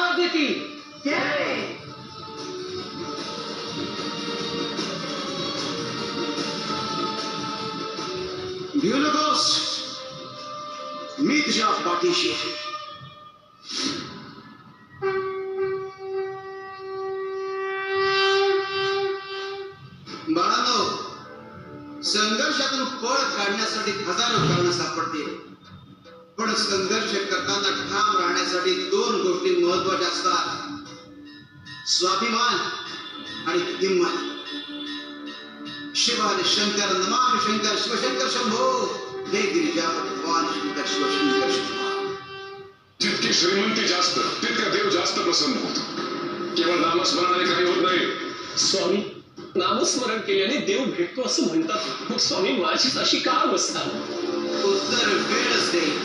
महादेती भिऊ नकोस, मी तुझ्या पाठीशी आहे. बाळांनो, संघर्षातून पळ काढण्यासाठी हजारो कारणं सापडतील, पण संघर्ष करताना ठाम राहण्यासाठी दोन गोष्टी महत्वाच्या असतात: स्वाभिमान आणि हिंमत. शिवाय शंकर नमामि शंकर शिवशंकर शंभो, हे गिरिजापती भगवान शंकर शिवशंकर शंभो. जितकी श्रीमंती जास्त तितका देव जास्त प्रसन्न होतो. केवळ नामस्मरणाने काही होत नाही. स्वामी, नामस्मरण केल्याने देव भेटतो असं म्हणतात. स्वामी, माझीच अशी का अवस्था? उत्तर वेळच देईल.